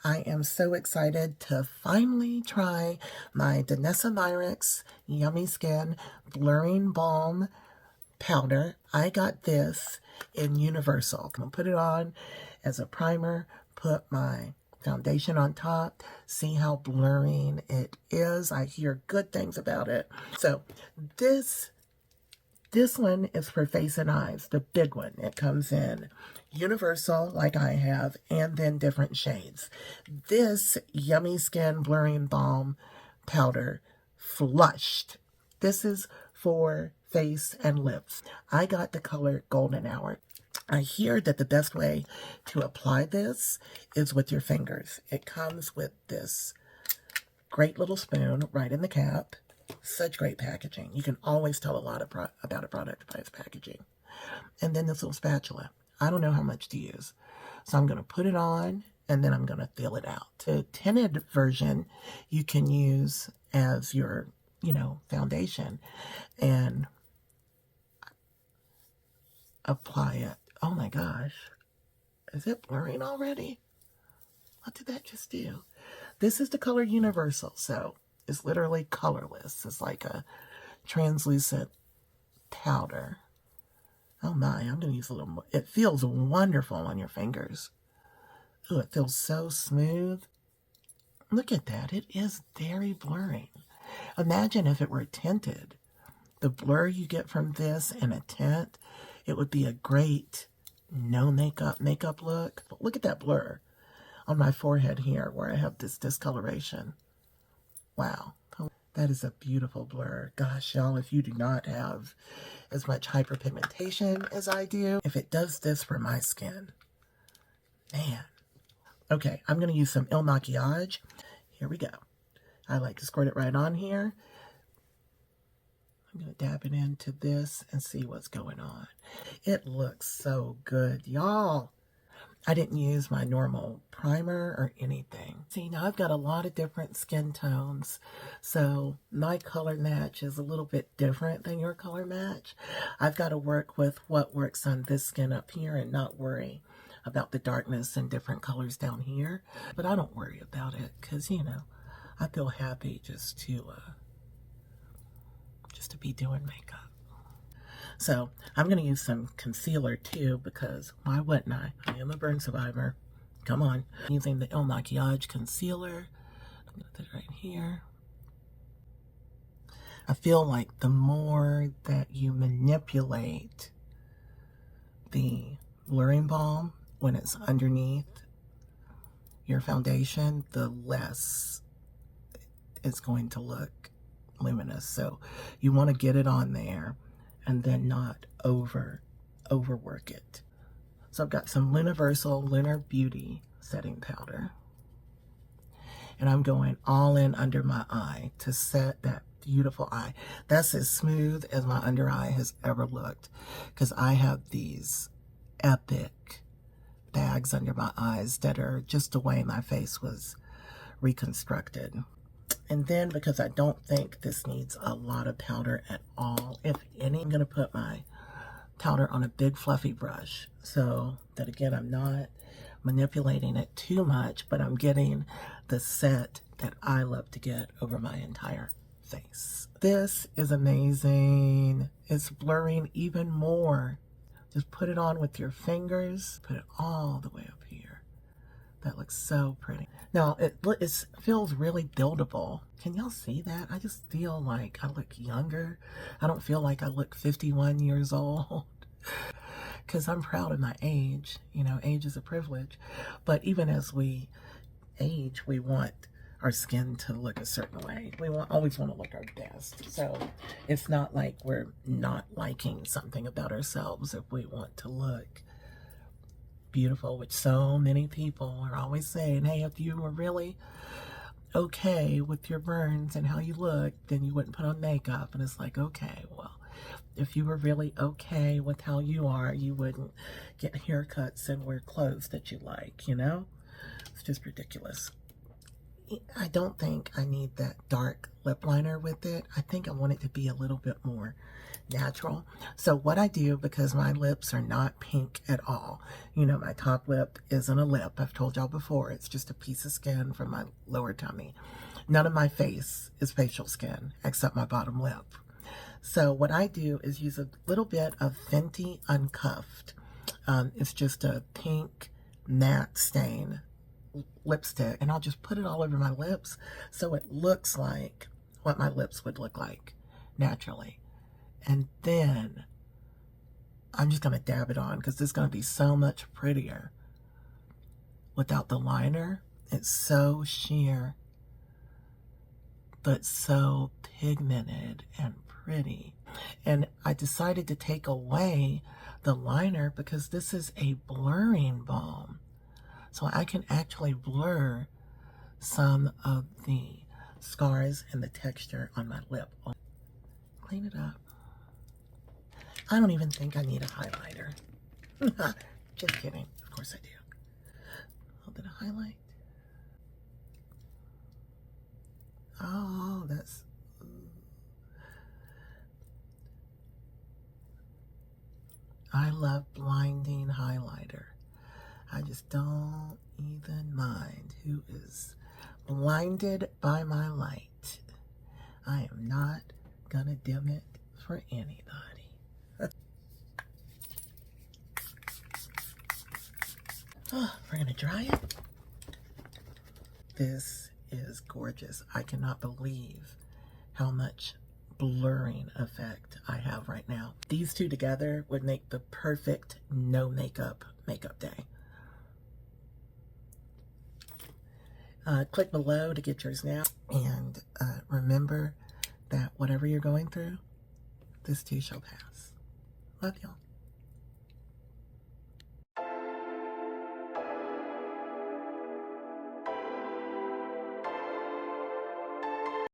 I am so excited to finally try my Danessa Myricks Yummy Skin Blurring Balm Powder. I got this in Universal. I'm going to put it on as a primer, put my foundation on top, see how blurring it is. I hear good things about it. So this one is for face and eyes, the big one. It comes in Universal, like I have, and then different shades. This Yummy Skin Blurring Balm Powder Flushed. This is for face and lips. I got the color Golden Hour. I hear that the best way to apply this is with your fingers. It comes with this great little spoon right in the cap. Such great packaging. You can always tell a lot about a product by its packaging. And then this little spatula. I don't know how much to use. So I'm going to put it on and then I'm going to feel it out. The tinted version you can use as your, foundation and apply it. Oh my gosh. Is it blurring already? What did that just do? This is the color Universal, so it's literally colorless. It's like a translucent powder. Oh my, I'm going to use a little more. It feels wonderful on your fingers. Oh, it feels so smooth. Look at that. It is very blurring. Imagine if it were tinted. The blur you get from this and a tint, it would be a great no makeup look. But look at that blur on my forehead here where I have this discoloration. Wow. That is a beautiful blur. Gosh, y'all, if you do not have as much hyperpigmentation as I do, if it does this for my skin, man. Okay, I'm going to use some Il Makiage. Here we go. I like to squirt it right on here. I'm going to dab it into this and see what's going on. It looks so good, y'all. I didn't use my normal primer or anything. See, now I've got a lot of different skin tones, so my color match is a little bit different than your color match. I've got to work with what works on this skin up here and not worry about the darkness and different colors down here. But I don't worry about it because, I feel happy just to be doing makeup. So I'm going to use some concealer too because why wouldn't I? I am a burn survivor. Come on. I'm using the Il Makiage concealer. I'm going to put it right here. I feel like the more that you manipulate the blurring balm when it's underneath your foundation, the less it's going to look luminous. So you want to get it on there and then not overwork it. So I've got some Universal Lunar Beauty setting powder. And I'm going all in under my eye to set that beautiful eye. That's as smooth as my under eye has ever looked because I have these epic bags under my eyes that are just the way my face was reconstructed. And then because I don't think this needs a lot of powder at all, if any, I'm going to put my powder on a big fluffy brush so that again I'm not manipulating it too much, but I'm getting the set that I love to get over my entire face. This is amazing. It's blurring even more. Just put it on with your fingers, put it all the way up here. That looks so pretty. Now, it feels really buildable. Can y'all see that? I just feel like I look younger. I don't feel like I look 51 years old because I'm proud of my age. Age is a privilege. But even as we age, we want our skin to look a certain way. We always want to look our best. So it's not like we're not liking something about ourselves if we want to look beautiful, which so many people are always saying, hey, if you were really okay with your burns and how you look, then you wouldn't put on makeup. And it's like, okay, well, if you were really okay with how you are, you wouldn't get haircuts and wear clothes that you like, It's just ridiculous. I don't think I need that dark lip liner with it. I think I want it to be a little bit more natural. So what I do, because my lips are not pink at all, you know, my top lip isn't a lip. I've told y'all before, it's just a piece of skin from my lower tummy. None of my face is facial skin except my bottom lip. So what I do is use a little bit of Fenty Uncuffed. It's just a pink matte stain lipstick, and I'll just put it all over my lips so it looks like what my lips would look like naturally. And then I'm just going to dab it on because this is going to be so much prettier without the liner. It's so sheer, but so pigmented and pretty. And I decided to take away the liner because this is a blurring balm. So I can actually blur some of the scars and the texture on my lip. Clean it up. I don't even think I need a highlighter. Just kidding. Of course I do. A little bit of highlight. Oh, that's... I love blinding highlighter. I just don't even mind who is blinded by my light. I am not gonna dim it for anybody. Oh, we're gonna dry it. This is gorgeous. I cannot believe how much blurring effect I have right now. These two together would make the perfect no makeup day. Click below to get yours now. And remember that whatever you're going through, this too shall pass. Love y'all.